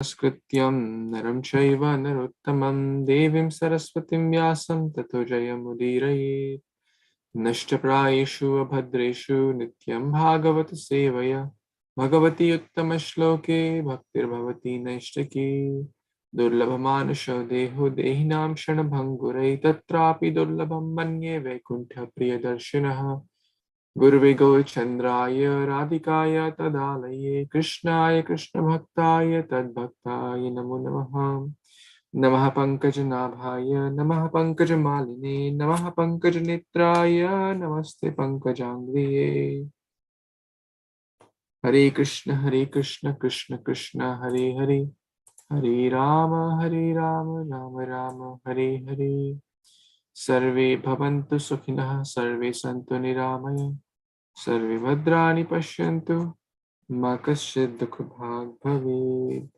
Skrityam naram chaiva narottamam devim saraswatim vyasam tato jayamudiraye nashtaprayeshu abhadreshu nityam bhagavata-sevayā bhagavati uttama shloke bhaktir bhavati naishtaki durlabhamanusho deho dehinam shanabhangurai tatrapi durlabham manye vaikuntha priyadarshinaha Gurve Chandraya Radhikaya Tadalaye Krishnaya Krishna Bhaktaya Tadbhaktaya Namo Namaha Namaha Pankajanaභaya Namaha Pankajamaline Namaha Pankajanetraya Namaste Pankajangriye Hare Krishna Krishna Krishna Hare Hare Hare Rama Rama Rama Hare Hare Sarve Bhavantu Sukhinah Sarve Santu Niramaya Sarve Bhadrani Pashyantu Ma Kaśyid Dukha Bhag Bhavet.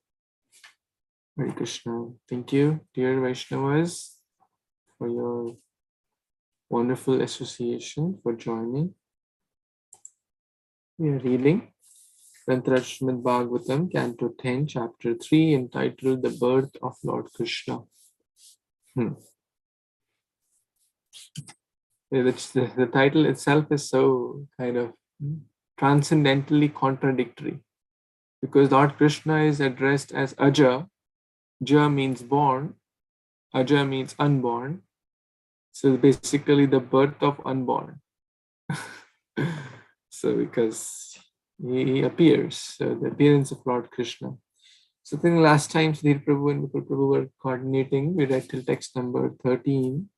Hare Krishna. Thank you, dear Vaishnavas, for your wonderful association, for joining. We are reading Śrīmad-Bhāgavatam, Canto 10, Chapter 3, entitled The Birth of Lord Krishna. The title itself is so kind of transcendentally contradictory, because Lord Krishna is addressed as Aja. Ja means born, Aja means unborn. So basically the birth of unborn. So because he appears, so the appearance of Lord Krishna. So I think last time Sridhar Prabhu and Vipul Prabhu were coordinating. We read till text number 13.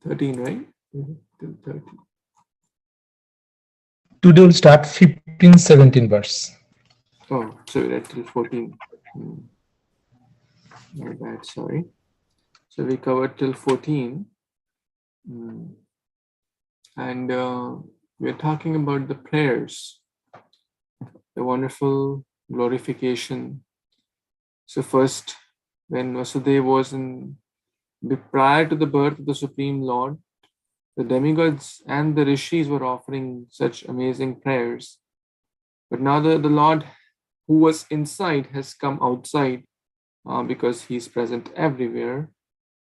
13, right? Till 13. Today we'll start 15, 17 verse. Oh, so we read till 14. My bad, sorry. So we covered till 14. And we're talking about the prayers, the wonderful glorification. So first, when Vasudev was prior to the birth of the Supreme Lord, the demigods and the rishis were offering such amazing prayers. But now the Lord who was inside has come outside because he is present everywhere.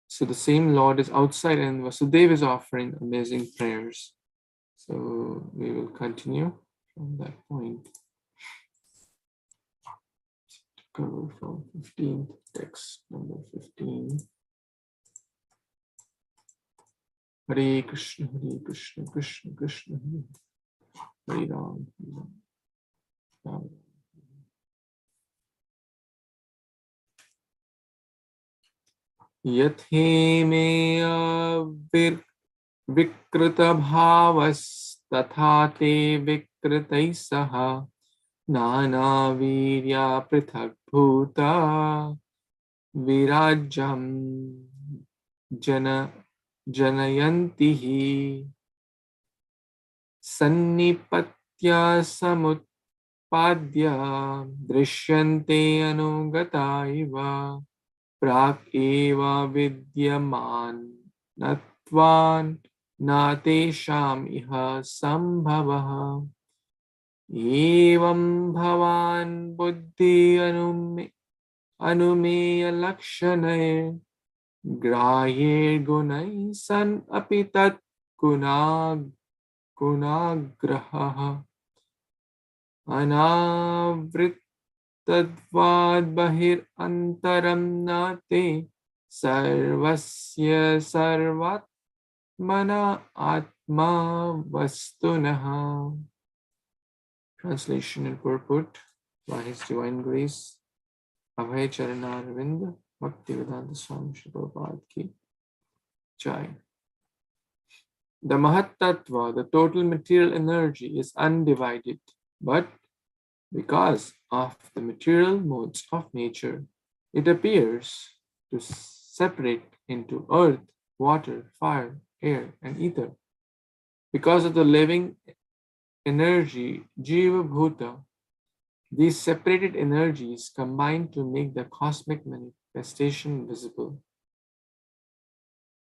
So the same Lord is outside and Vasudev is offering amazing prayers. So we will continue from that point. Cover from 15th, text number 15. Hare Krishna, Krishna Krishna, Hare Ram, Hare Ram. Yathe me vikrita bhavas tatha te vikritai saha nana virya prithak bhuta virajam janayantihi sannipatya samutpadya drishyante anugata iva Prak eva vidyaman natvan natesham iha sambhavaha evam bhavan buddhi anumeya lakshanay grahye gunai san apitat gunagraha anavrit Tadvad bahir antaram nate sarvasya sarvatmana atma vastunaha. Translation and purport by His Divine Grace Abhay Charanarvind Bhaktivedanta Swami Śrīla Prabhupada ki Jai. The Mahat Tattva, the total material energy, is undivided, but because of the material modes of nature, it appears to separate into earth, water, fire, air, and ether. Because of the living energy, Jiva Bhuta, these separated energies combine to make the cosmic manifestation visible.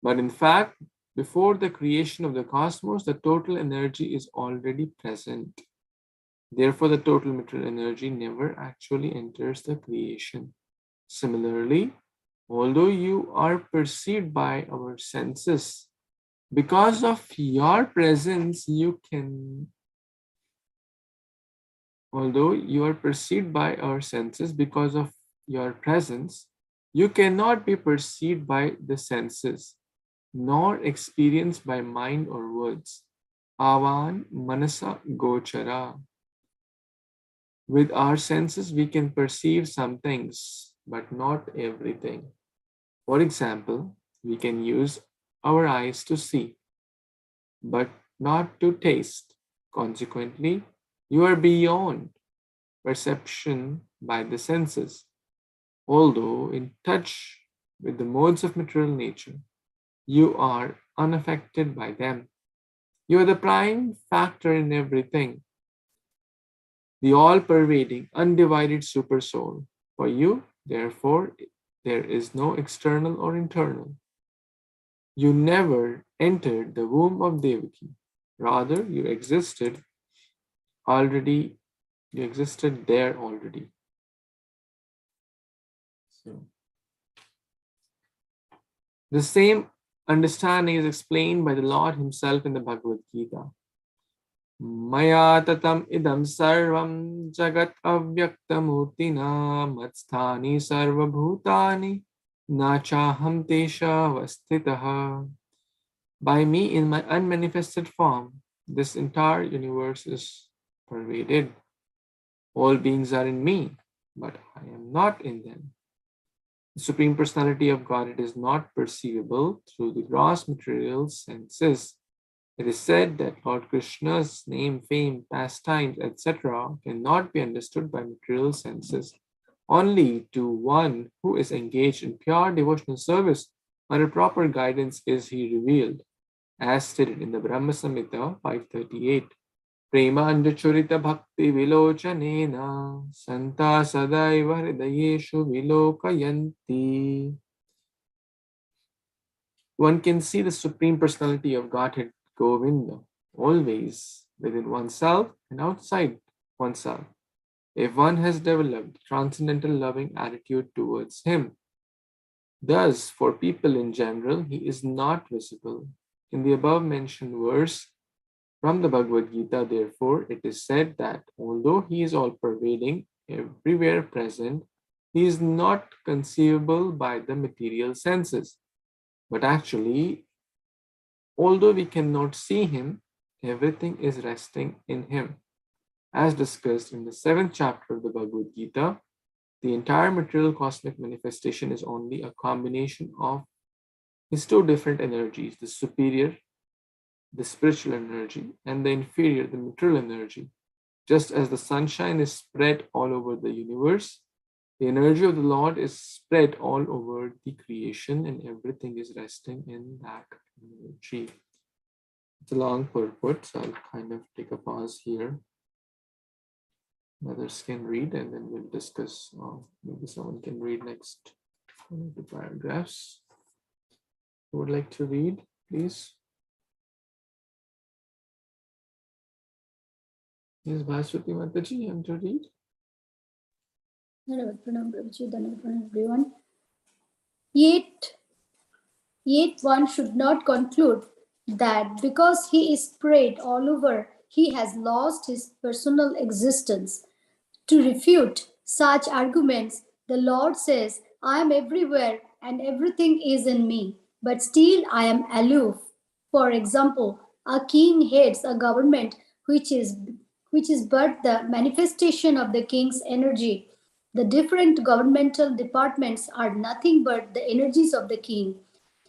But in fact, before the creation of the cosmos, the total energy is already present. Therefore, the total material energy never actually enters the creation. Similarly, although you are perceived by our senses, because of your presence, although you are perceived by our senses because of your presence, you cannot be perceived by the senses, nor experienced by mind or words. Avan manasa gochara. With our senses, we can perceive some things, but not everything. For example, we can use our eyes to see, but not to taste. Consequently, you are beyond perception by the senses. Although in touch with the modes of material nature, you are unaffected by them. You are the prime factor in everything, the all-pervading, undivided super soul. For you, therefore, there is no external or internal. You never entered the womb of Devaki. Rather, you existed there already. So, the same understanding is explained by the Lord himself in the Bhagavad Gita. Maya tatam idam sarvam jagat avyaktamurtina matsthani sarva bhutani nachaham tesha vastitaha. By me in my unmanifested form, this entire universe is pervaded. All beings are in me, but I am not in them. The Supreme Personality of Godhead is not perceivable through the gross material senses. It is said that Lord Krishna's name, fame, pastimes, etc. cannot be understood by material senses. Only to one who is engaged in pure devotional service under proper guidance is he revealed, as stated in the Brahma Samhita 538. Prema anjachurita bhakti vilochanena santa sadaiva hridayeshu vilokayanti. One can see the Supreme Personality of Godhead, Govinda, always within oneself and outside oneself, if one has developed transcendental loving attitude towards him. Thus, for people in general, he is not visible. In the above mentioned verse from the Bhagavad Gita, therefore, it is said that although he is all pervading, everywhere present, he is not conceivable by the material senses. But actually, although we cannot see him, everything is resting in him. As discussed in the 7th chapter of the Bhagavad Gita, the entire material cosmic manifestation is only a combination of his two different energies, the superior, the spiritual energy, and the inferior, the material energy. Just as the sunshine is spread all over the universe, the energy of the Lord is spread all over the creation, and everything is resting in that energy. It's a long purport, so I'll kind of take a pause here. Others can read, and then we'll discuss. Maybe someone can read next the paragraphs. Who would like to read, please? Yes, Bhaswati Mataji, you want to read? Everyone. Yet one should not conclude that because he is spread all over, he has lost his personal existence. To refute such arguments, the Lord says, I am everywhere and everything is in me, but still I am aloof. For example, a king heads a government which is but the manifestation of the king's energy. The different governmental departments are nothing but the energies of the king,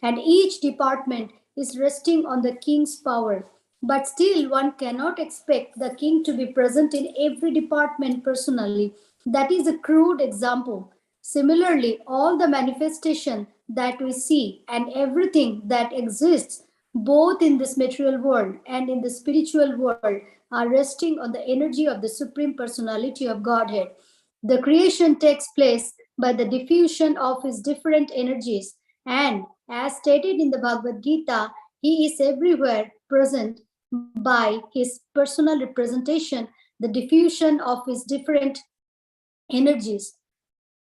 and each department is resting on the king's power. But still, one cannot expect the king to be present in every department personally. That is a crude example. Similarly, all the manifestation that we see and everything that exists, both in this material world and in the spiritual world, are resting on the energy of the Supreme Personality of Godhead. The creation takes place by the diffusion of his different energies, and as stated in the Bhagavad Gita, he is everywhere present by his personal representation the diffusion of his different energies.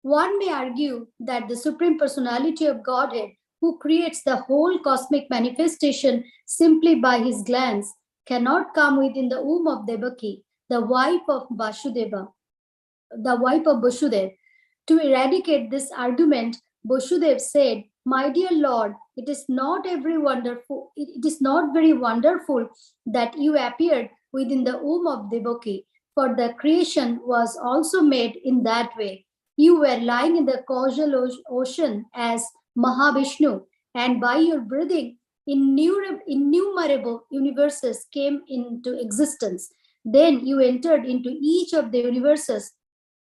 One may argue that the Supreme Personality of Godhead, who creates the whole cosmic manifestation simply by his glance, cannot come within the womb of Devaki, the wife of Vasudev. To eradicate this argument, Vasudev said, "My dear Lord, it is not very wonderful that you appeared within the womb of Devaki, for the creation was also made in that way. You were lying in the causal ocean as Mahavishnu, and by your breathing, innumerable universes came into existence. Then you entered into each of the universes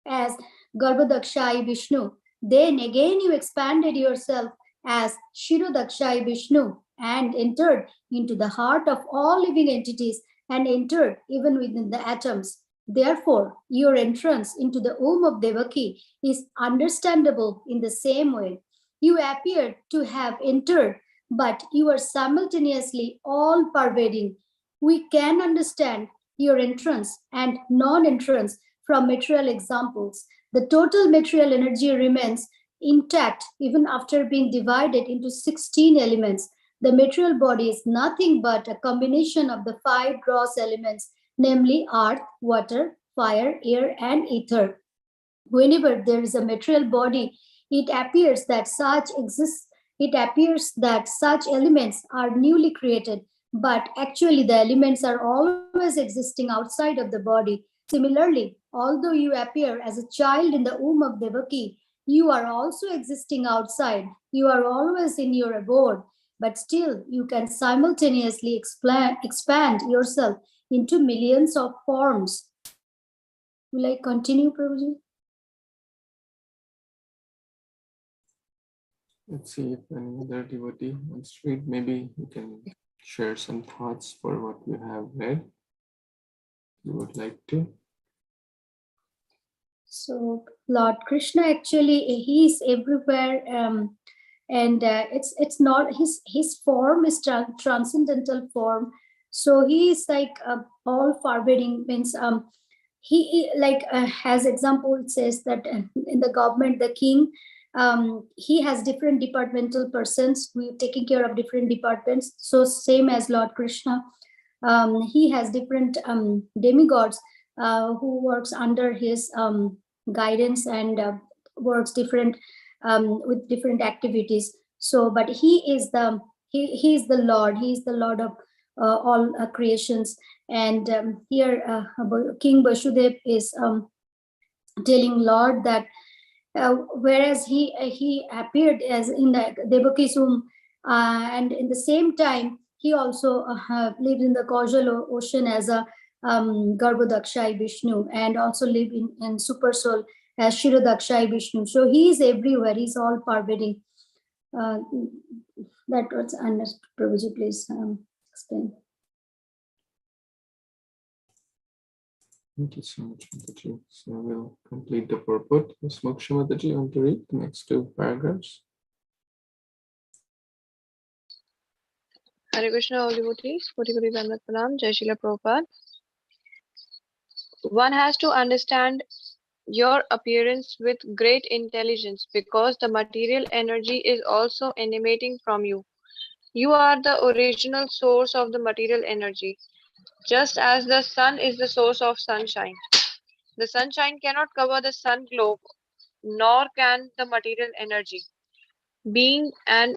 as Garbhodakshai Vishnu. Then again you expanded yourself as Kshirodakshai Vishnu and entered into the heart of all living entities and entered even within the atoms. Therefore, your entrance into the womb of Devaki is understandable in the same way. You appear to have entered, but you are simultaneously all-pervading. We can understand your entrance and non-entrance from material examples. The total material energy remains intact even after being divided into 16 elements. The material body is nothing but a combination of the 5 gross elements, namely earth, water, fire, air, and ether. Whenever there is a material body, it appears that such elements are newly created, but actually the elements are always existing outside of the body. Similarly, although you appear as a child in the womb of Devaki, you are also existing outside. You are always in your abode, but still you can simultaneously expand yourself into millions of forms. Will I continue, Prabhuji? Let's see if any other devotee wants to read. Maybe you can share some thoughts for what you have read. You would like to. So Lord Krishna, actually, he is everywhere, and it's not his form is transcendental form. So he is like all pervading. Means he as example, it says that in the government, the king, he has different departmental persons who are taking care of different departments. So same as Lord Krishna, he has different demigods who works under his guidance and works different with different activities. So, but he is the Lord. He is the Lord of all creations. And here, King Vasudev is telling Lord that whereas he appeared as in the Devaki's womb, and in the same time he also lived in the causal ocean as a Garbhodakshai Vishnu, and also live in super soul as Kshirodakshai Vishnu. So he is everywhere. He's all pervading. That was understood. Prabhuji, please explain. Thank you so much, Mataji. So we'll complete the purport. Ms. Moksha Mataji, you want to read the next 2 paragraphs? Hare Kṛṣṇa, all devotees. Koti Koti Dandavat Pranam, Jai Srila Prabhupada. One has to understand your appearance with great intelligence because the material energy is also emanating from you. You are the original source of the material energy, just as the sun is the source of sunshine. The sunshine cannot cover the sun globe, nor can the material energy, being an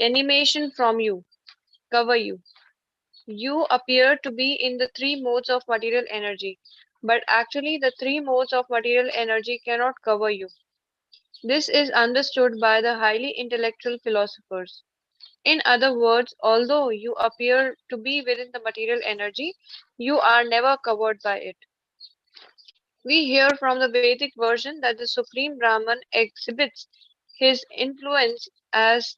emanation from you, cover you. You appear to be in the 3 modes of material energy, but actually the 3 modes of material energy cannot cover you. This is understood by the highly intellectual philosophers. In other words, although you appear to be within the material energy, you are never covered by it. We hear from the Vedic version that the Supreme Brahman exhibits his influence as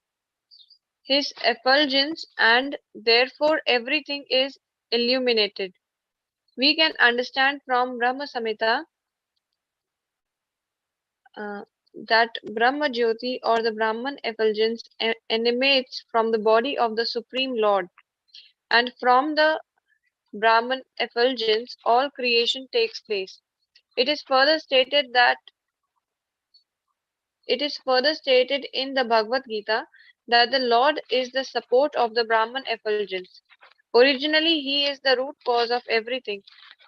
his effulgence, and therefore everything is illuminated. We can understand from Brahma Samhita that Brahma Jyoti or the Brahman effulgence emanates from the body of the Supreme Lord, and from the Brahman effulgence, all creation takes place. It is further stated in the Bhagavad Gita that the Lord is the support of the Brahman effulgence. Originally, he is the root cause of everything,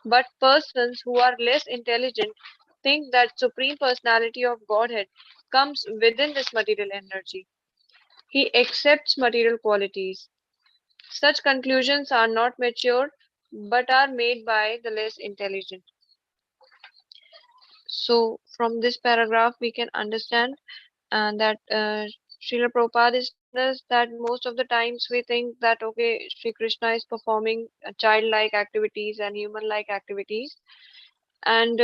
but persons who are less intelligent think that Supreme Personality of Godhead comes within this material energy. He accepts material qualities. Such conclusions are not mature but are made by the less intelligent. So, from this paragraph, we can understand that Srila Prabhupada is telling us that most of the times we think that okay, Sri Krishna is performing childlike activities and human-like activities, and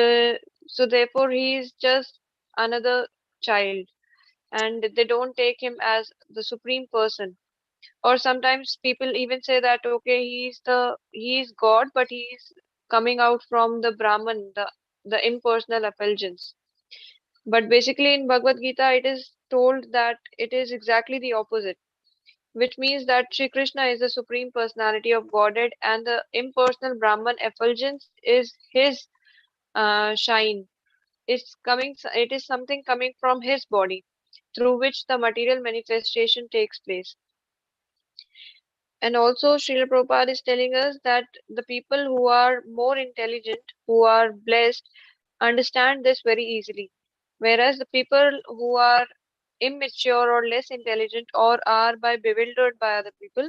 so therefore he is just another child, and they don't take him as the supreme person. Or sometimes people even say that okay, he is God, but he is coming out from the Brahman, the impersonal effulgence. But basically, in Bhagavad Gita, it is told that it is exactly the opposite, which means that Sri Krishna is the Supreme Personality of Godhead, and the impersonal Brahman effulgence is his shine. It is something coming from his body, through which the material manifestation takes place. And also, Srila Prabhupada is telling us that the people who are more intelligent, who are blessed, understand this very easily. Whereas the people who are immature or less intelligent or are by bewildered by other people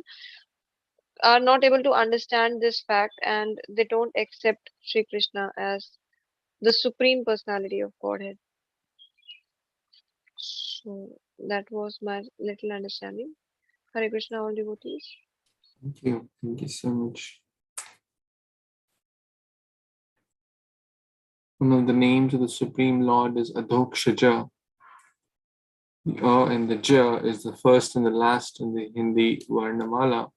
are not able to understand this fact, and they don't accept Sri Krishna as the Supreme Personality of Godhead. So that was my little understanding. Hare Krishna, all devotees. Thank you. Thank you so much. One of the names of the Supreme Lord is Adhokshaja. The and the Ja is the first and the last in the Hindi Varnamala.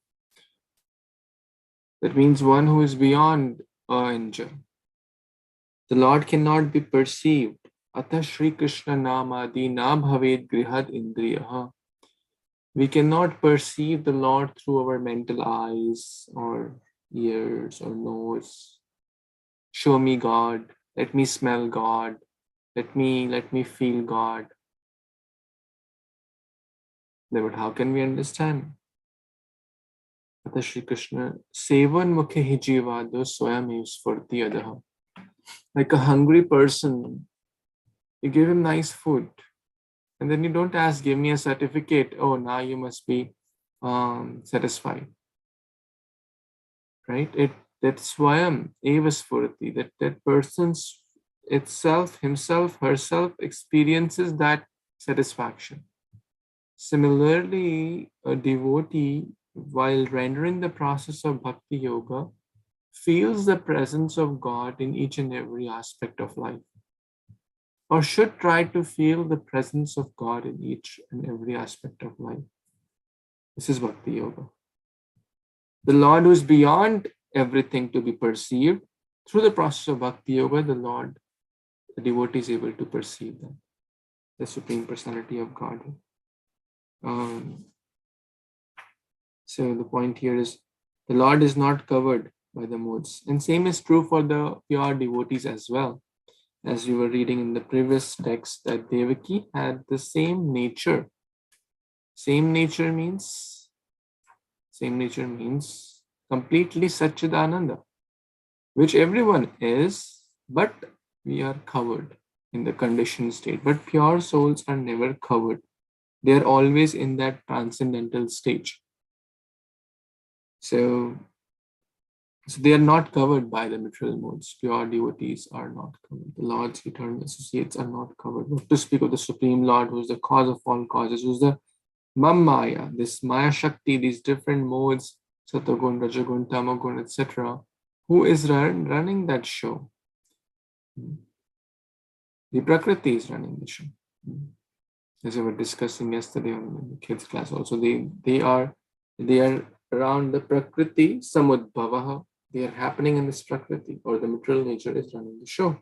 That means one who is beyond and Ja. The Lord cannot be perceived. Atha Śrī Krishna namadi na bhaved grihad indriyaha. We cannot perceive the Lord through our mental eyes or ears or nose. Show me God. Let me smell God. Let me feel God. But how can we understand? Atha Śrī Krishna sevan mukhe hi jivado swayam spurti adaha. Like a hungry person, you give him nice food, and then you don't ask, give me a certificate. Oh, now you must be satisfied, right? That swayam eva spurti, that person's itself, himself, herself experiences that satisfaction. Similarly, a devotee, while rendering the process of bhakti yoga, feels the presence of God in each and every aspect of life, or should try to feel the presence of God in each and every aspect of life. This is bhakti yoga. The Lord who is beyond everything to be perceived, through the process of bhakti yoga, the devotee is able to perceive that, the Supreme Personality of Godhead. So the point here is the Lord is not covered by the modes. And same is true for the pure devotees as well. As we were reading in the previous text, that Devaki had the same nature. Same nature means completely Satchidananda, which everyone is, but we are covered in the conditioned state. But pure souls are never covered. They are always in that transcendental stage. So they are not covered by the material modes. Pure devotees are not covered. The Lord's eternal associates are not covered. Not to speak of the Supreme Lord, who is the cause of all causes, who is the Maya, this Maya Shakti, these different modes, Satagun, Rajagun, Tamagun, etc., who is running that show. The Prakriti is running the show. As we were discussing yesterday in the kids' class also, they are around the Prakriti, Samudbhavaha. They are happening in this Prakriti, or the material nature is running the show.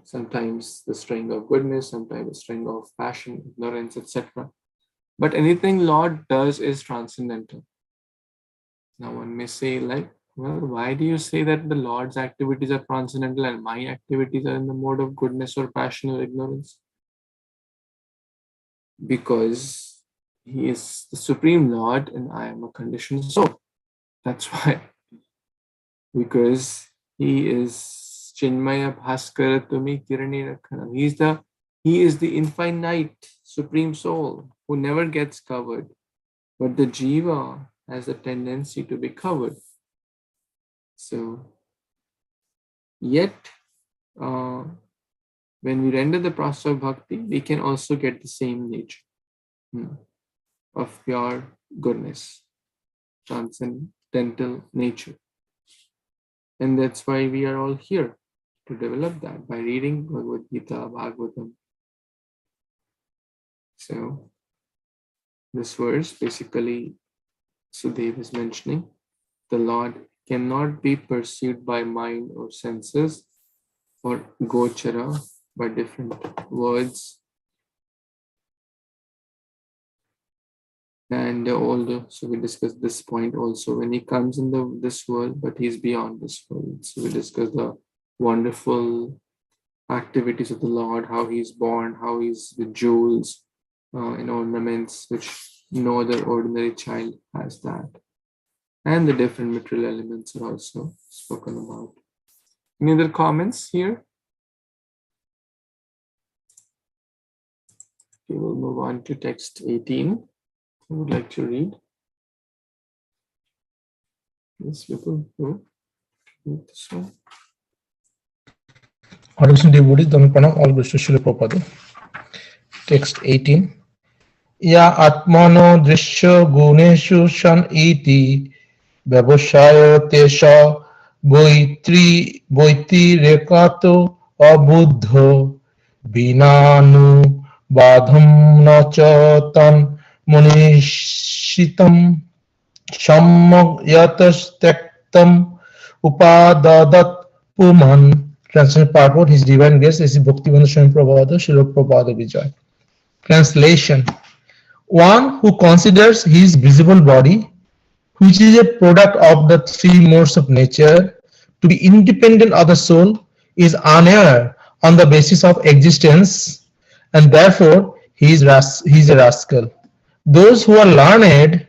Sometimes the string of goodness, sometimes the string of passion, ignorance, etc. But anything Lord does is transcendental. Now one may say, like, Well, why do you say that the Lord's activities are transcendental and my activities are in the mode of goodness or passion or ignorance? Because he is the Supreme Lord and I am a conditioned soul. That's why. Because he is Chinmaya Bhaskara Tumi Kirani Rakhanam. He is the infinite Supreme Soul who never gets covered. But the Jiva has a tendency to be covered. So, yet, when we render the process of bhakti, we can also get the same nature of pure goodness, transcendental nature. And that's why we are all here, to develop that by reading Bhagavad Gita, Bhagavatam. So, this verse basically, Vasudev is mentioning, the Lord cannot be perceived by mind or senses or gochara by different words. And so we discussed this point also when he comes in this world, but he's beyond this world. So we discussed the wonderful activities of the Lord, how he's born, how he's with jewels and ornaments, which no other ordinary child has that. And the different material elements are also spoken about. Any other comments here? Okay, we'll move on to text 18. I would like to read. Yes, people go read this one. Hare Kṛṣṇa devotees, Dhamma Pranam, all goes to Srila Prabhupada. Text 18. Ya atmano drishya guneshu shan iti vyavasaya tesha boiti rekato abuddho binanu badham nacha tan munishitam samyatastektam upadadat puman. Translation part 1. His divine grace is Bhaktivinoda Swami Prabhupada, Srila Prabhupada Vijay. Translation. One who considers his visible body, which is a product of the three modes of nature, to be independent of the soul, is unaware on the basis of existence, and therefore he is a rascal. Those who are learned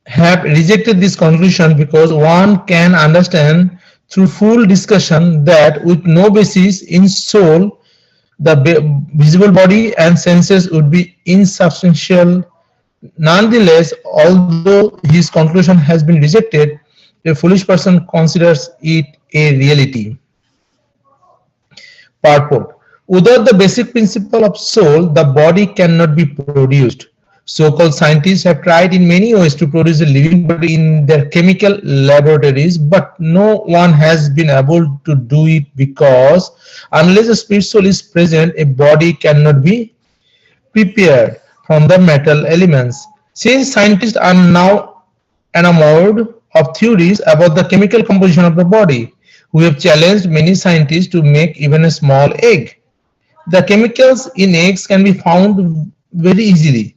have rejected this conclusion because one can understand through full discussion that with no basis in soul, the visible body and senses would be insubstantial. Nonetheless, although his conclusion has been rejected, a foolish person considers it a reality. Purport. Without the basic principle of soul, the body cannot be produced. So-called scientists have tried in many ways to produce a living body in their chemical laboratories, but no one has been able to do it because unless a spirit soul is present, a body cannot be prepared from the metal elements. Since scientists are now enamored of theories about the chemical composition of the body, we have challenged many scientists to make even a small egg. The chemicals in eggs can be found very easily.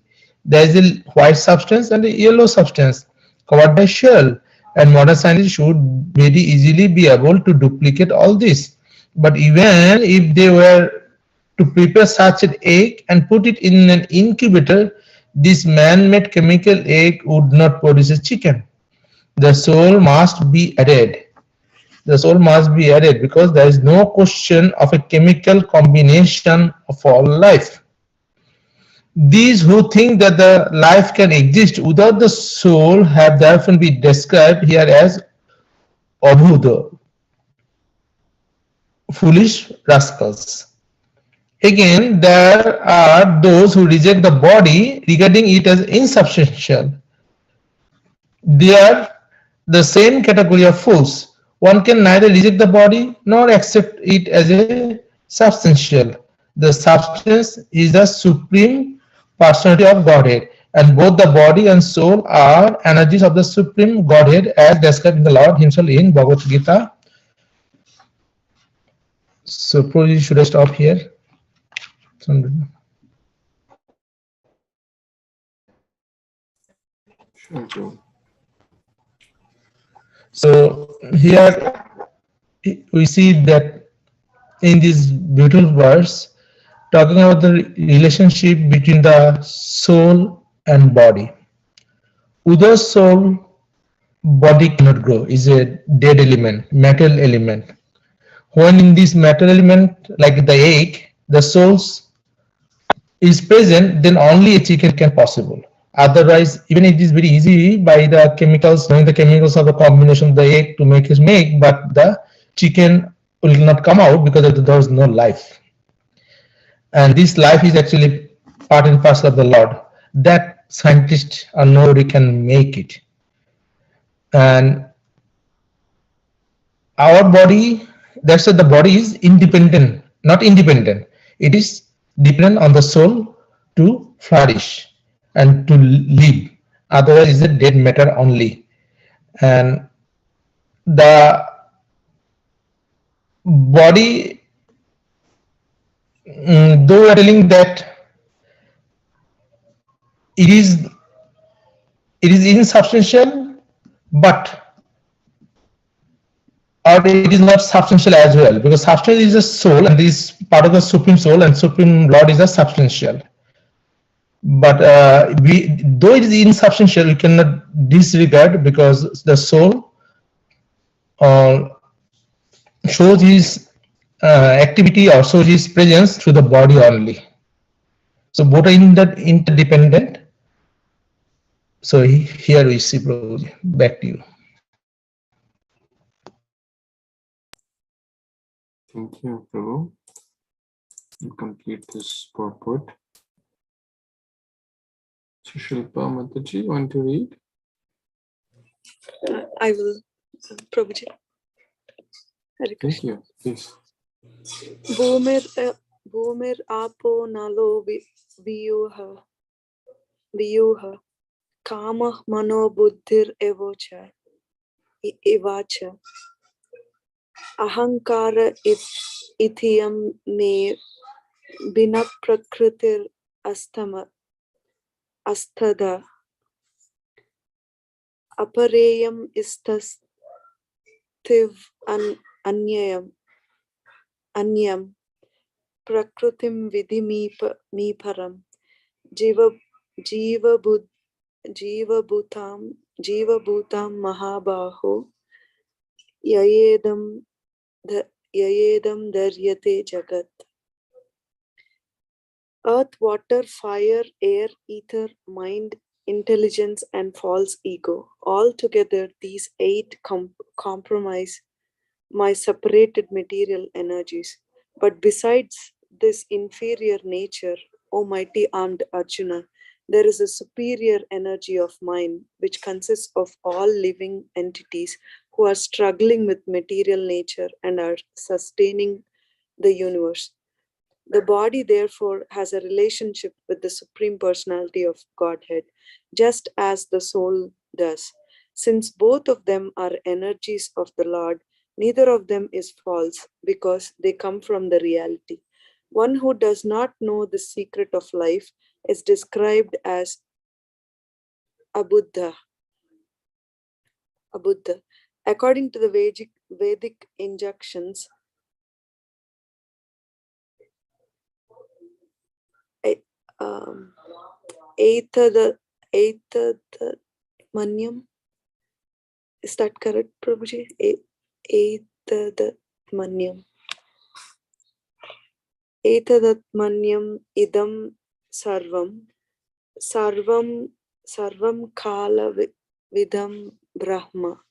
There is a white substance and a yellow substance covered by shell, and modern scientists should very easily be able to duplicate all this. But even if they were to prepare such an egg and put it in an incubator, this man-made chemical egg would not produce a chicken. The soul must be added. The soul must be added because there is no question of a chemical combination of all life. These who think that the life can exist without the soul have therefore been described here as abhuda, foolish rascals. Again, there are those who reject the body regarding it as insubstantial. They are the same category of fools. One can neither reject the body nor accept it as a substantial. The substance is the supreme personality of Godhead, and both the body and soul are energies of the supreme Godhead as described in the Lord himself in Bhagavad Gita. So probably should I stop here? Sure. So here we see that in this beautiful verse, talking about the relationship between the soul and body. Without soul, body cannot grow, is a dead element, metal element. When in this metal element, like the egg, the souls is present, then only a chicken can possible. Otherwise, even it is very easy by the chemicals, knowing the chemicals of the combination of the egg to make it make, but the chicken will not come out because there is no life. And this life is actually part and parcel of the Lord. That scientists or nobody can make it. And our body, that's why the body is independent, not independent. It is dependent on the soul to flourish and to live. Otherwise, it's a dead matter only. And the body, though we are telling that it is insubstantial, but or it is not substantial as well, because substantial is a soul and this part of the supreme soul, and supreme Lord is a substantial. But though it is insubstantial, we cannot disregard, because the soul shows his activity or shows his presence through the body only. So both are interdependent. So here we see, Prabhuji. Back to you. Thank you, Prabhu. You complete this purport. Shilpa Mataji, want to read? I will, Prabhuji. Hare Thank Kṛṣṇa. you, please. Bhumir apo nalo viyuha kama mano buddhir evacha ahankara itiyam me bina prakritir astada apareyam istastiv anyam prakritim vidhi mi param jiva bhutam mahabaho yayedam daryate jagat. Earth, water, fire, air, ether, mind, intelligence, and false ego. All together, these 8 comprise my separated material energies. But besides this inferior nature, O mighty armed Arjuna, there is a superior energy of mine, which consists of all living entities who are struggling with material nature and are sustaining the universe. The body, therefore, has a relationship with the Supreme Personality of Godhead, just as the soul does. Since both of them are energies of the Lord, neither of them is false, because they come from the reality. One who does not know the secret of life is described as a Buddha. According to the Vedic injunctions, Manyam. Is that correct, Prabhuji? Manyam idam sarvam kala vidam Brahma.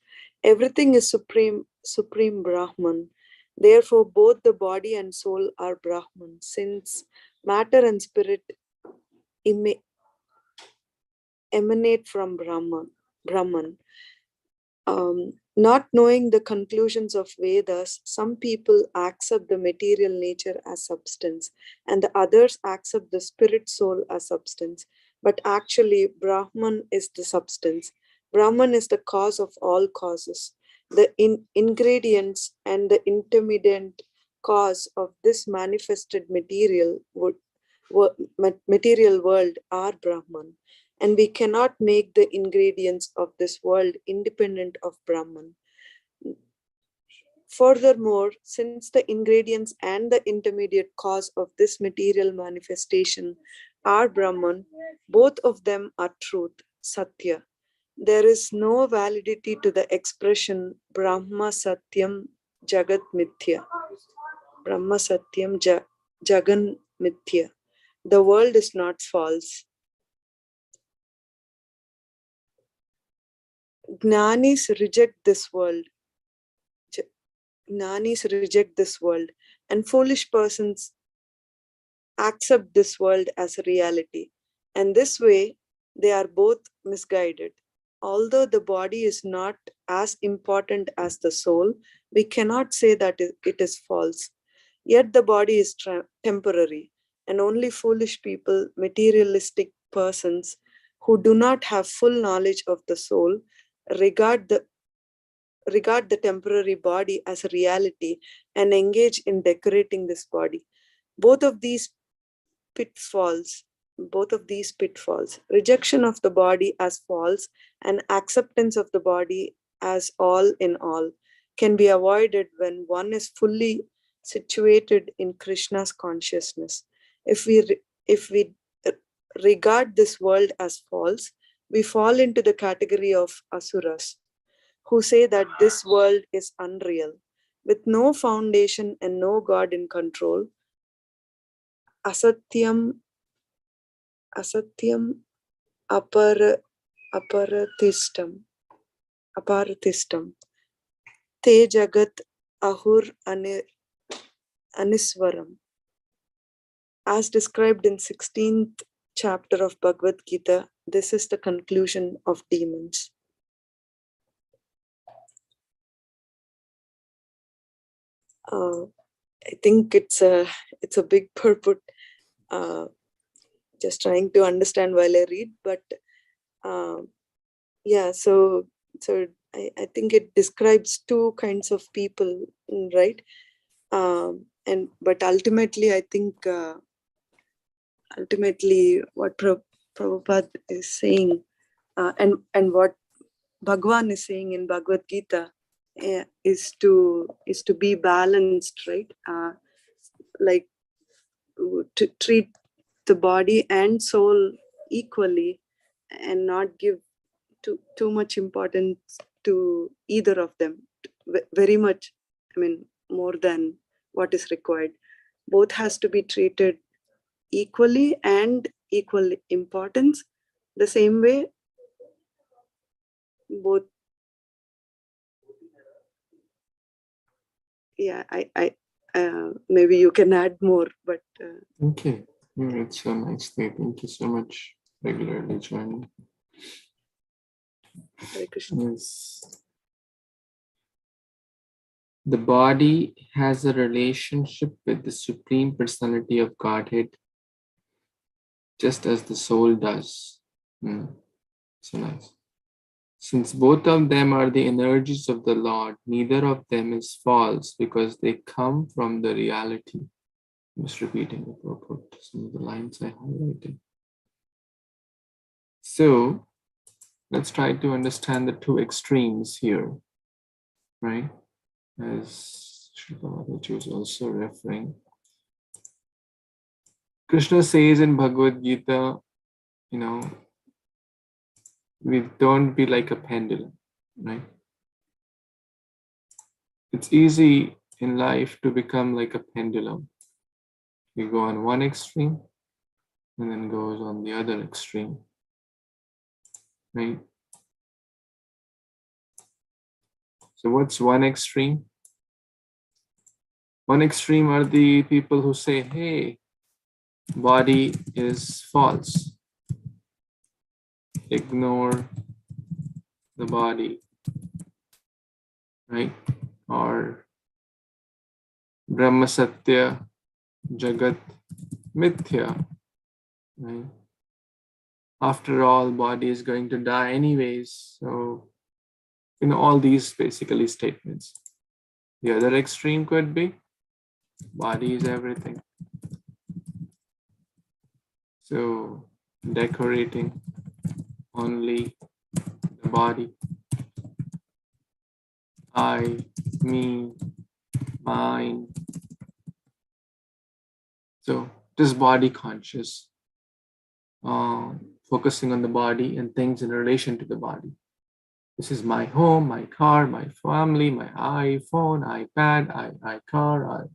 Everything is supreme Brahman. Therefore, both the body and soul are Brahman, since matter and spirit emanate from Brahman. Not knowing the conclusions of Vedas, some people accept the material nature as substance, and the others accept the spirit soul as substance. But actually, Brahman is the substance. Brahman is the cause of all causes. The ingredients and the intermediate cause of this manifested material world are Brahman. And we cannot make the ingredients of this world independent of Brahman. Furthermore, since the ingredients and the intermediate cause of this material manifestation are Brahman, both of them are truth, Satya. There is no validity to the expression Brahma Satyam Jagat Mithya. Brahma Satyam Jagan Mithya. The world is not false. Jnanis reject this world. Jnanis reject this world, and foolish persons accept this world as a reality. And this way, they are both misguided. Although the body is not as important as the soul, we cannot say that it is false. Yet the body is temporary, and only foolish people, materialistic persons who do not have full knowledge of the soul, regard the temporary body as a reality and engage in decorating this body. Both of these pitfalls, rejection of the body as false and acceptance of the body as all in all, can be avoided when one is fully situated in Krishna's consciousness. If we regard this world as false, we fall into the category of asuras, who say that this world is unreal. With no foundation and no God in control, asatyam aparatistam te jagat ahur aniswaram. As described in 16th chapter of Bhagavad Gita, this is the conclusion of demons. I think it's a big purport. Just trying to understand while I read, but yeah. So I think it describes two kinds of people, right? But ultimately, I think what Prabhupada is saying, and what Bhagwan is saying in Bhagavad Gita, is to be balanced, right? Like to treat the body and soul equally, and not give too much importance to either of them. Very much, I mean, more than what is required. Both has to be treated equally and equal importance. The same way, both. Yeah, I maybe you can add more, but Okay, it's so nice. Thank you so much. Regularly joining. Hare Kṛṣṇa. Yes. The body has a relationship with the Supreme Personality of Godhead, just as the soul does. So nice. Since both of them are the energies of the Lord, neither of them is false because they come from the reality. I'm just repeating the purport, some of the lines I highlighted. So let's try to understand the two extremes here, right? As Srila was also referring. Krishna says in Bhagavad Gita, we don't be like a pendulum, right? It's easy in life to become like a pendulum. You go on one extreme and then goes on the other extreme, right? So what's one extreme? One extreme are the people who say, hey, body is false. Ignore the body, right? Or Brahma Satya Jagat Mithya, right? After all, body is going to die anyways. So, all these basically statements. The other extreme could be body is everything. So, decorating only the body. I, me, mind. So just body conscious, focusing on the body and things in relation to the body. This is my home, my car, my family, my iPhone, iPad, I car,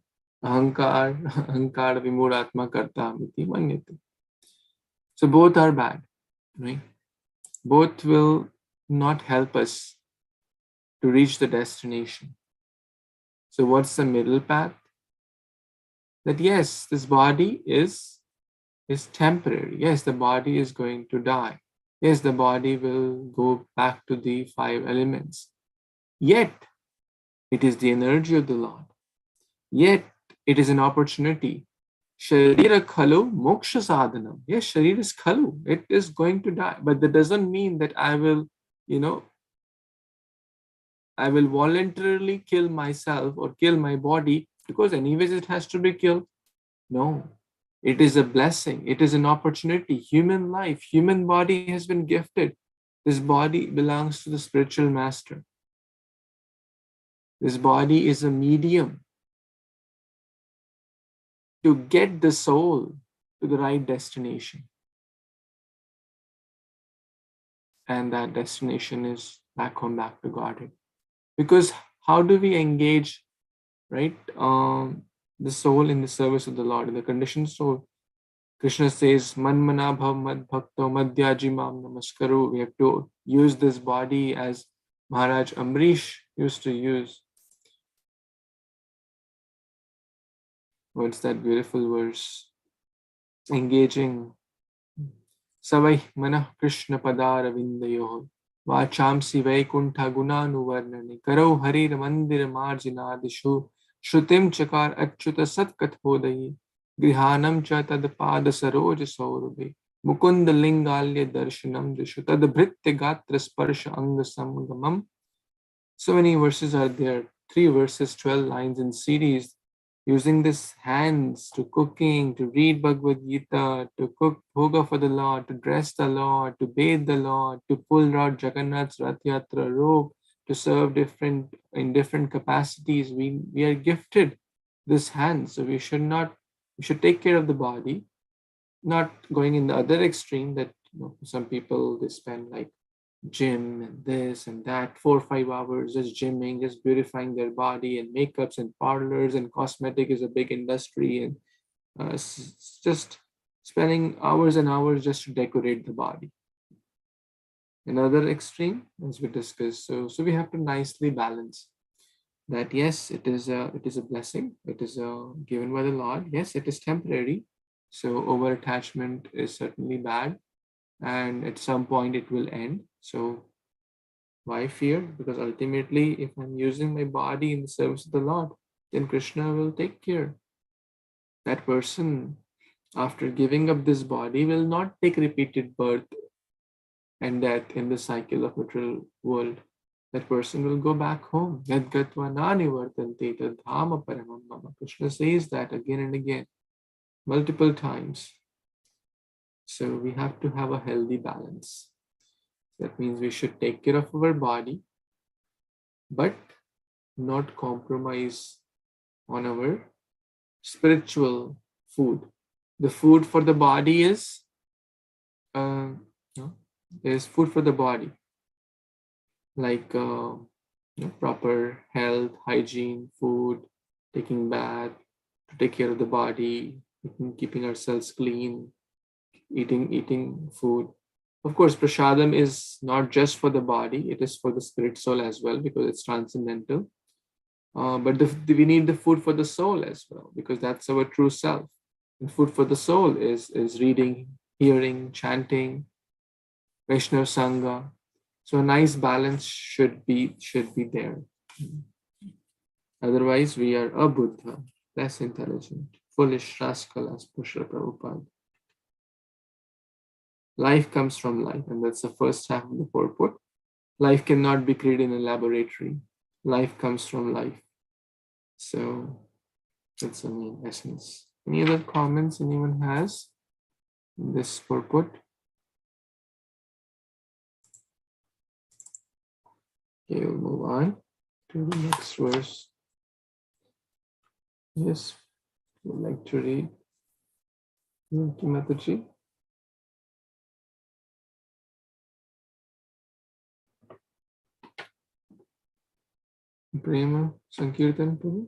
ahankar, ahankar vimuratma karta miti manyate. So both are bad, right? Both will not help us to reach the destination. So what's the middle path? That yes, this body is temporary. Yes, the body is going to die. Yes, the body will go back to the 5 elements. Yet, it is the energy of the Lord. Yet, it is an opportunity. Sharira khalu moksha sadhanam. Yes, sharir is khalu. It is going to die. But that doesn't mean that I will voluntarily kill myself or kill my body because anyways it has to be killed. No. It is a blessing. It is an opportunity. Human life, human body has been gifted. This body belongs to the spiritual master. This body is a medium to get the soul to the right destination. And that destination is back home, back to Godhead. Because how do we engage, right, the soul in the service of the Lord, in the conditioned soul? Krishna says, Manmana bhav mad bhakto madhyaji mam namaskaru. We have to use this body as Maharaj Amrish used to use. What's that beautiful verse? Engaging. Savai manah Krishna padara vindayoh. Vachamsi vaikuntha gunanu varnani. Karau harir mandir marjinadishu. Shrutim chakar achyuta satkathodayi. Grihanam cha tad pada saroj saurabhi. Mukunda lingalya darshanam dishu. Tad bhritya gatra sparsha anga samgamam. So many verses are there. 3 verses, 12 lines in series. Using these hands to cooking, to read Bhagavad Gita, to cook bhoga for the Lord, to dress the Lord, to bathe the Lord, to pull Lord Jagannath's Rath Yatra rope, to serve in different capacities. We are gifted this hand, so we should take care of the body, not going in the other extreme that some people they spend like gym and this and that 4 or 5 hours just gymming, just beautifying their body, and makeups and parlors and cosmetic is a big industry, and just spending hours and hours just to decorate the body. Another extreme, as we discussed. So we have to nicely balance that. Yes, it is a blessing. It is given by the Lord. Yes, it is temporary. So over attachment is certainly bad, and at some point it will end. So why fear? Because ultimately, if I'm using my body in the service of the Lord, then Krishna will take care. That person, after giving up this body, will not take repeated birth and death in the cycle of material world. That person will go back home. Krishna says that again and again, multiple times. So we have to have a healthy balance. That means we should take care of our body, but not compromise on our spiritual food. The food for the body is food for the body, like proper health, hygiene, food, taking bath, to take care of the body, keeping ourselves clean, eating food. Of course, prasadam is not just for the body, it is for the spirit soul as well, because it's transcendental. But we need the food for the soul as well, because that's our true self. And food for the soul is reading, hearing, chanting, Vaishnava Sangha. So a nice balance should be there. Otherwise, we are a Buddha, less intelligent, foolish rascals, Pushra Prabhupada. Life comes from life, and that's the first half of the purport. Life cannot be created in a laboratory. Life comes from life. So that's the main essence. Any other comments anyone has in this purport? Okay, we'll move on to the next verse. Yes, would like to read. Thank you, Mataji. Prema Sankirtan Prabhu.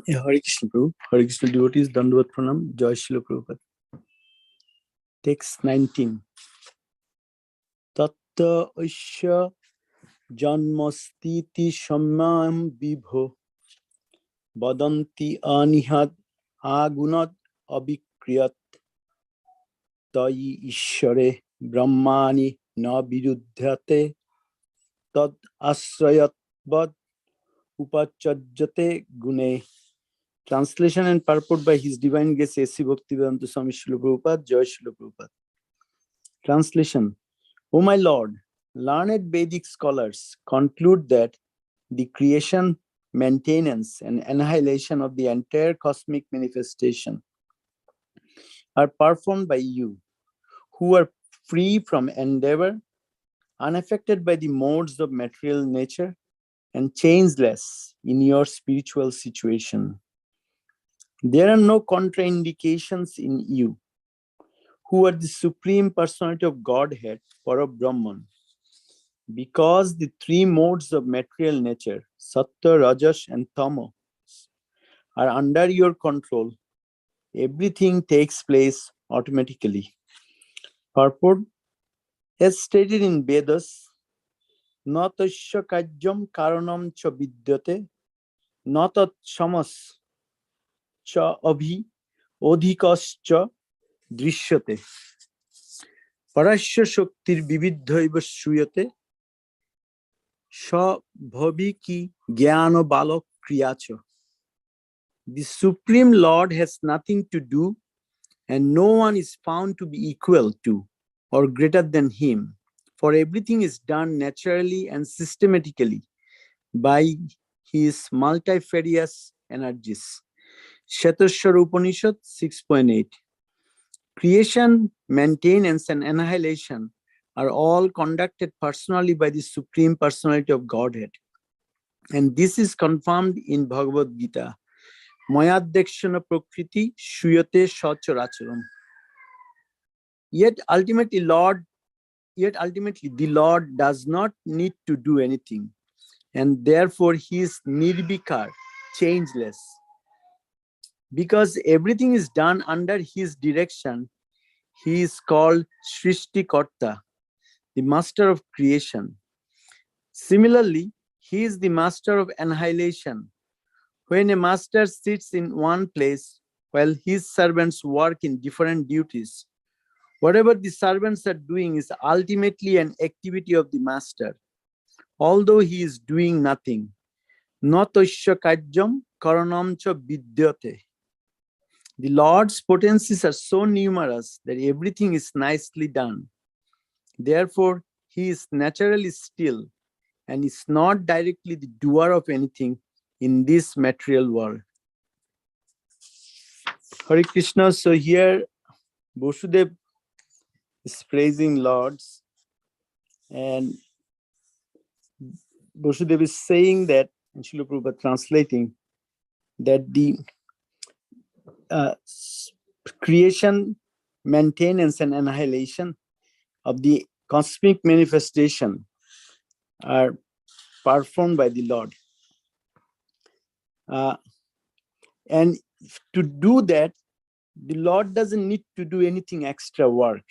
Yeah, Hare Kṛṣṇa Prabhu. Hare Kṛṣṇa devotees, Dandavat Pranam, Jai Śrīla Prabhupada. Text 19. Tatta asya janmastiti shammam vibho vadanti anihad agunad abhikriyat tayi ishare brahmani na viruddhyate tad asrayat vad upachajjate gune. Translation and purport by His Divine Grace A.C. Bhaktivedanta Swami Śrīla Prabhupada, Jai Śrīla Prabhupada. Translation. O my Lord, learned Vedic scholars conclude that the creation, maintenance, and annihilation of the entire cosmic manifestation are performed by you, who are free from endeavor, unaffected by the modes of material nature, and changeless in your spiritual situation. There are no contraindications in you, who are the Supreme Personality of Godhead, Parabrahman, because the three modes of material nature, Sattva, Rajas, and Tamo, are under your control. Everything takes place automatically. Purport, as stated in Vedas, Natasya kajyam karanam cha vidyate, natat shamas cha abhi odhikascha drishyate. Parasya shaktir vividhaiva shruyate, sha bhaviki jnana balak kriyacha. The Supreme Lord has nothing to do, and no one is found to be equal to or greater than Him, for everything is done naturally and systematically by His multifarious energies. Shatashara Upanishad 6.8. Creation, maintenance, and annihilation are all conducted personally by the Supreme Personality of Godhead. And this is confirmed in Bhagavad Gita. Mayadekshana prakriti shuyate sacharacharam. Yet ultimately the Lord does not need to do anything, and therefore He is nirbikar, changeless. Because everything is done under His direction, He is called Srishti Karta, the master of creation. Similarly, He is the master of annihilation. When a master sits in one place while his servants work in different duties, whatever the servants are doing is ultimately an activity of the master, although he is doing nothing. Natasya kajyam karanam cha vidyate. The Lord's potencies are so numerous that everything is nicely done. Therefore, He is naturally still and is not directly the doer of anything in this material world. Hare Kṛṣṇa. So here, Vasudev is praising Lords, and Vasudev is saying that, and Srila Prabhupada translating, that the creation, maintenance, and annihilation of the cosmic manifestation are performed by the Lord. And to do that, the Lord doesn't need to do anything extra work.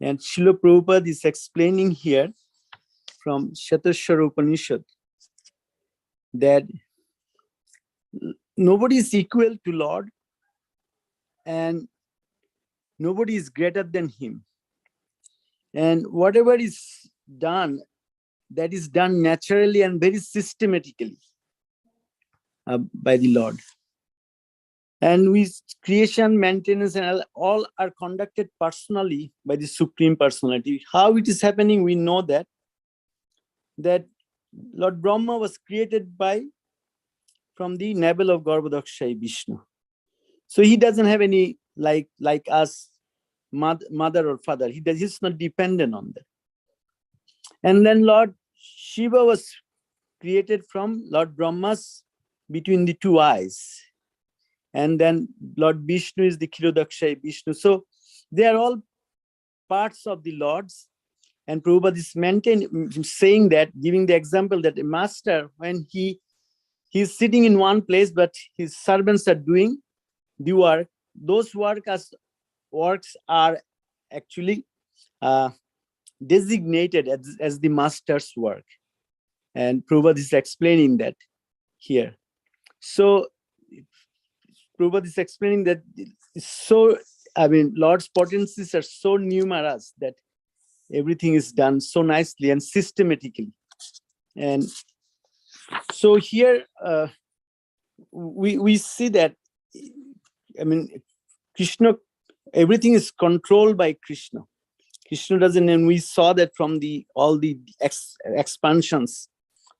And Srila Prabhupada is explaining here from Shatashara Upanishad that nobody is equal to Lord and nobody is greater than Him. And whatever is done, that is done naturally and very systematically by the Lord. And with creation, maintenance, and all are conducted personally by the Supreme Personality. How it is happening, we know that Lord Brahma was created from the navel of Garbhodakshaya Vishnu. So he doesn't have any, like us, mother or father. He's not dependent on that. And then Lord Shiva was created from Lord Brahma's between the two eyes. And then Lord Vishnu is the Kshirodakshayi Vishnu. So they are all parts of the Lord's. And Prabhupada is saying that, giving the example that a master, when he's sitting in one place, but his servants are doing the work, those works are actually designated as the master's work. And Prabhupada is explaining that here. So Prabhupada is explaining that Lord's potencies are so numerous that everything is done so nicely and systematically. And so here we see that, Krishna, everything is controlled by Krishna. Krishna doesn't, and we saw that from all the expansions,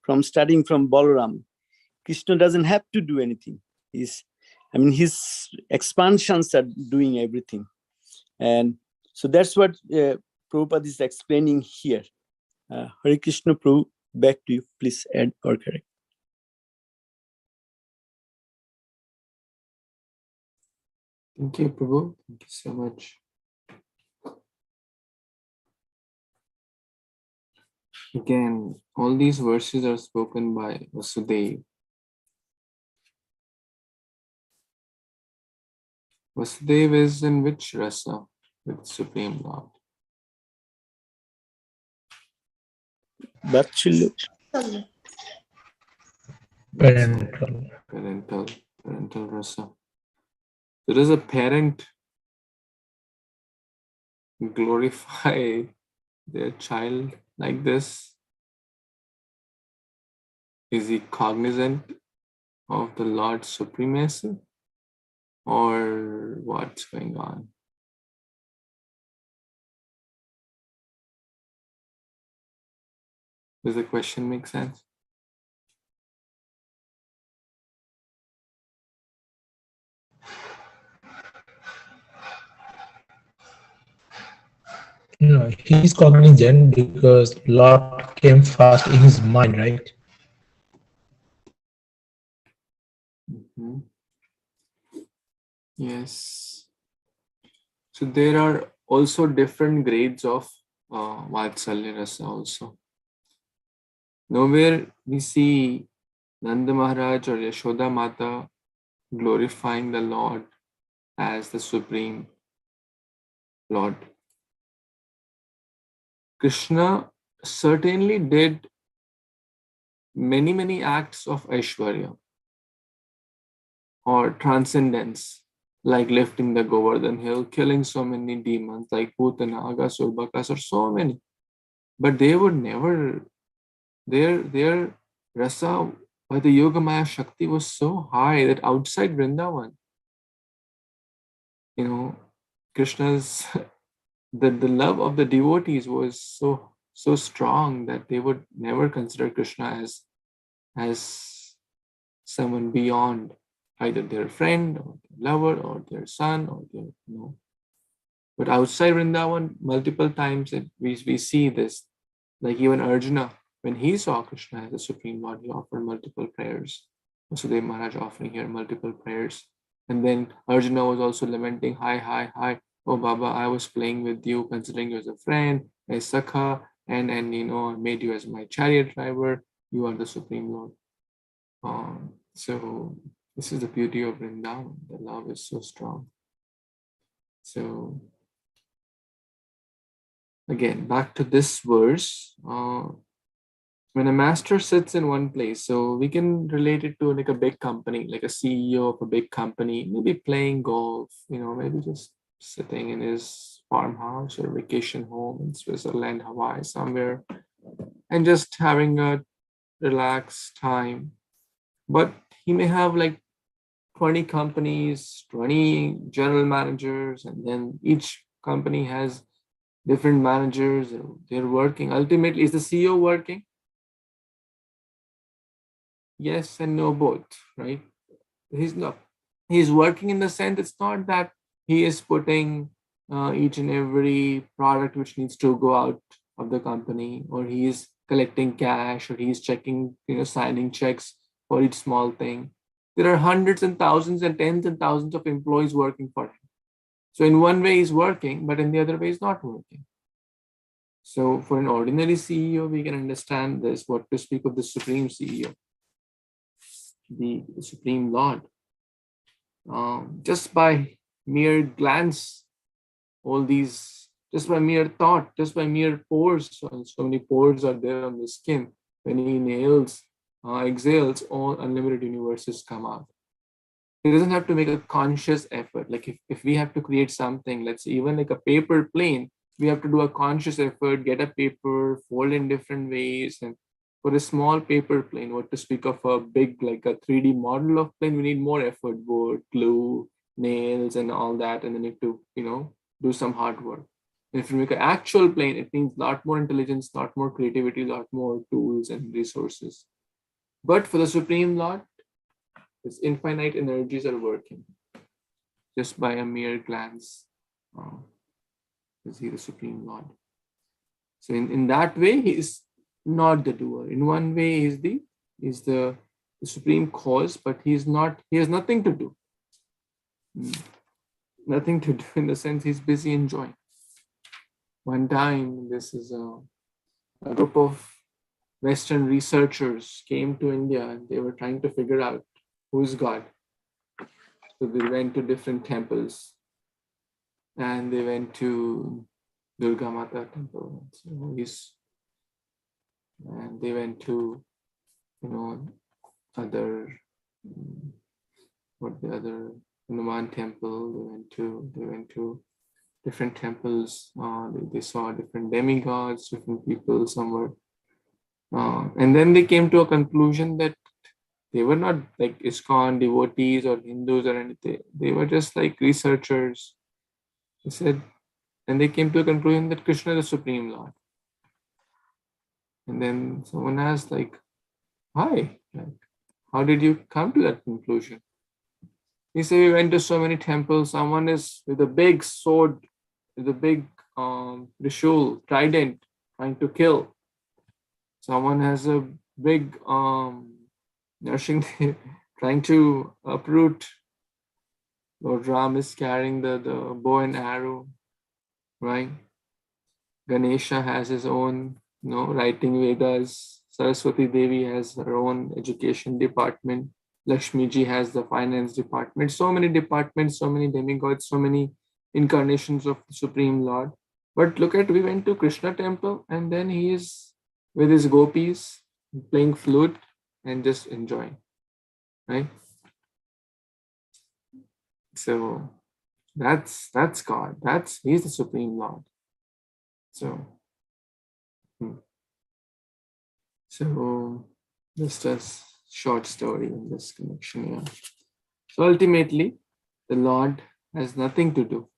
from starting from Balaram. Krishna doesn't have to do anything. His expansions are doing everything. And so that's what Prabhupada is explaining here. Hare Kṛṣṇa, Prabhu, back to you. Please add or correct. Thank you, Prabhu. Thank you so much. Again, all these verses are spoken by Vasudev. Vasudev is in which rasa with Supreme Lord? Parental. Parental rasa. So does a parent glorify their child like this? Is he cognizant of the Lord's supremacy? Or what's going on? Does the question make sense? No, he's cognizant because Lord came first in his mind, right? Mm-hmm. Yes. So there are also different grades of Vatsalya Rasa also. Nowhere we see Nanda Maharaj or Yashoda Mata glorifying the Lord as the Supreme Lord. Krishna certainly did many acts of Aishwarya or transcendence, like lifting the Govardhan hill, killing so many demons like Putana, Agasur, Bakasur, so many. But they would never, their rasa by the Yogamaya Shakti was so high that outside Vrindavan, Krishna's, the love of the devotees was so strong that they would never consider Krishna as someone beyond either their friend or their lover or their son or their, But outside Vrindavan, multiple times we see this. Like even Arjuna, when he saw Krishna as the Supreme Lord, he offered multiple prayers. Vasudev Maharaj offering here multiple prayers. And then Arjuna was also lamenting, hi, oh Baba, I was playing with you, considering you as a friend, as Sakha, and I made you as my chariot driver. You are the Supreme Lord. So this is the beauty of Vrindavan. The love is so strong. So again, back to this verse. When a master sits in one place, so we can relate it to like a big company, like a CEO of a big company, maybe playing golf, maybe just sitting in his farmhouse or vacation home in Switzerland, Hawaii, somewhere, and just having a relaxed time. But he may have like 20 companies, 20 general managers, and then each company has different managers. They're working. Ultimately, is the CEO working? Yes and no, both, right? He's not. He's working in the sense it's not that he is putting each and every product which needs to go out of the company, or he is collecting cash, or he's checking, signing checks for each small thing. there are hundreds and thousands and tens and thousands of employees working for him. So in one way he's working, but in the other way he's not working. So for an ordinary CEO, we can understand this. What to speak of the Supreme CEO, the Supreme Lord. Just by mere glance, all these, just by mere thought, just by mere pores, so many pores are there on the skin. When he inhales, exhales, all unlimited universes come out. He doesn't have to make a conscious effort. Like if we have to create something, let's say even like a paper plane, we have to do a conscious effort, get a paper, fold in different ways. And for a small paper plane, what to speak of a big, like a 3D model of plane, we need more effort, wood, glue, nails, and all that. And then you have to, do some hard work. And if you make an actual plane, it means a lot more intelligence, a lot more creativity, a lot more tools and resources. But for the Supreme Lord, His infinite energies are working just by a mere glance. Is He the Supreme Lord? So in that way, He is not the doer. In one way, He is the supreme cause, but He has nothing to do. Nothing to do in the sense He's busy enjoying. One time, this is a group of Western researchers came to India and they were trying to figure out who is God. So they went to different temples and they went to Durga Mata temple. And they went to, Hanuman temple. They went to different temples. They saw different demigods, different people somewhere. And then they came to a conclusion that they were not like ISKCON devotees or Hindus or anything. They were just like researchers. They said, and they came to a conclusion that Krishna is the Supreme Lord. And then someone asked, like, why? Like, how did you come to that conclusion? He said, we went to so many temples. Someone is with a big sword, with a big Trishul, trident, trying to kill. Someone has a big nourishing, trying to uproot. Lord Ram is carrying the bow and arrow, right? Ganesha has his own, writing Vedas. Saraswati Devi has her own education department. Lakshmi ji has the finance department. So many departments, so many demigods, so many incarnations of the Supreme Lord. But look at, we went to Krishna temple and then he is with his gopis playing flute and just enjoying, right? So that's God. He's the Supreme Lord. So just a short story in this connection here. So ultimately, the Lord has nothing to do.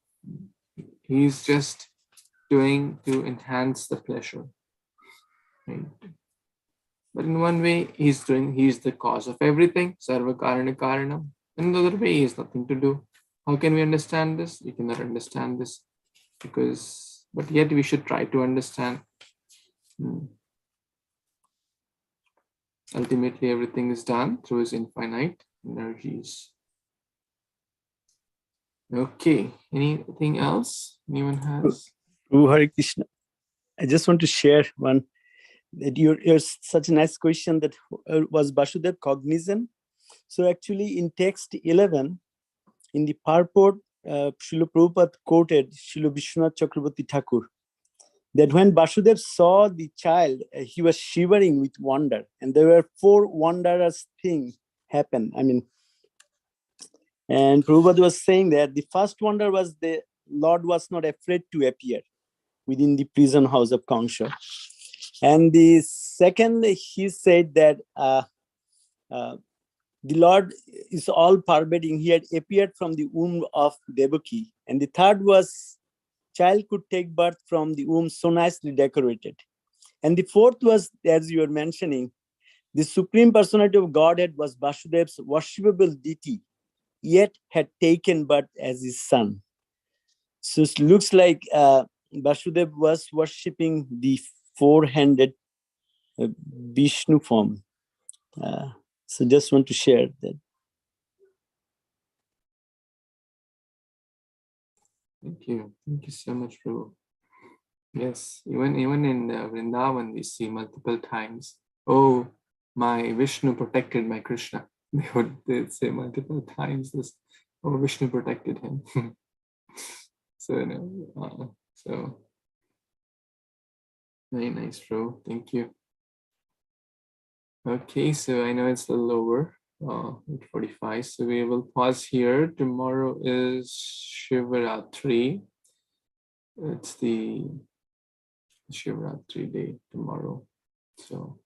He's just doing to enhance the pleasure. Right? But in one way, he's the cause of everything. Sarva karana karanam. In the other way, he has nothing to do. How can we understand this? We cannot understand this but yet we should try to understand. Ultimately, everything is done through his infinite energies. Okay, anything else anyone has? Oh, Hare Kṛṣṇa. I just want to share one. That you're such a nice question that was Vasudev cognizant. So actually in text 11, in the purport, Srila Prabhupada quoted Srila Vishwanath Chakrabarti Thakur, that when Vasudev saw the child, he was shivering with wonder. And there were 4 wondrous things happen. And Prabhupada was saying that the first wonder was the Lord was not afraid to appear within the prison house of Kamsa. And the second, he said that the Lord is all pervading. He had appeared from the womb of Devaki. And the third was, child could take birth from the womb so nicely decorated. And the fourth was, as you were mentioning, the Supreme Personality of Godhead was Vasudev's worshipable deity, yet had taken birth as his son. So it looks like Vasudev was worshipping the 4-handed Vishnu form. So just want to share that. Thank you so much, Prabhu. Yes, even in Vrindavan, we see multiple times, oh, my Vishnu protected my Krishna. They'd say multiple times this, oh, Vishnu protected him. So, so very nice, Prabhu. Thank you. Okay, so I know it's a little over, 8:45, so we will pause here. Tomorrow is Shivaratri. It's the Shivaratri day tomorrow. So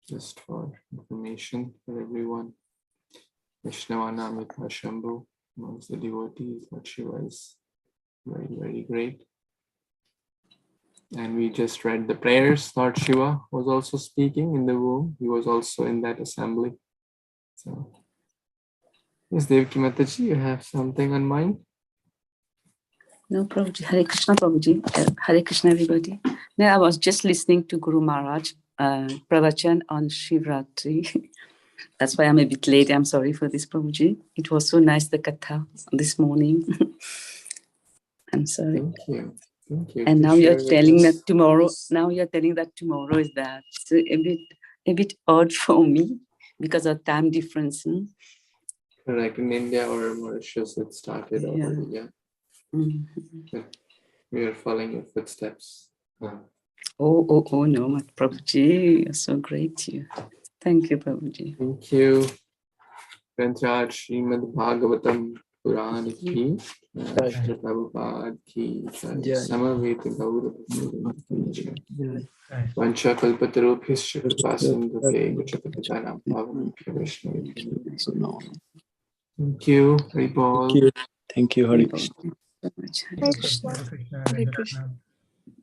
just for information for everyone, Vaishnava-namita Shambhu amongst the devotees, Lord Shiva is very, very great. And we just read the prayers. Lord Shiva was also speaking in the womb. He was also in that assembly. So, yes, Devaki Mataji, you have something on mind? No, Prabhuji. Hare Krishna, Prabhuji. Hare Krishna, everybody. No, I was just listening to Guru Maharaj pravachan on Shivratri. That's why I'm a bit late. I'm sorry for this, Prabhuji. It was so nice, the katha this morning. I'm sorry. Thank you. Thank you. And to now you're share telling with that us. tomorrow. Now you're telling that tomorrow is that. So a bit odd for me because of time difference. Correct. In India or Mauritius, it started already. Yeah. Mm-hmm. We are following your footsteps. Oh, no, Prabhuji, you're so great. You. Thank you, Prabhuji. Thank you. Grantraj Śrīmad-Bhāgavatam Purana ki, Shri Prabhupada ki, Samaveta Gaura ki, Vancha Kalpatarubhyascha Kripa Sindhubhya Gacchatapacharam Bhavanabhyo Vaishnavabhyo. Thank you, Haribol. Thank you, Hare Krishna. So much. Hare Krishna. Hare Krishna.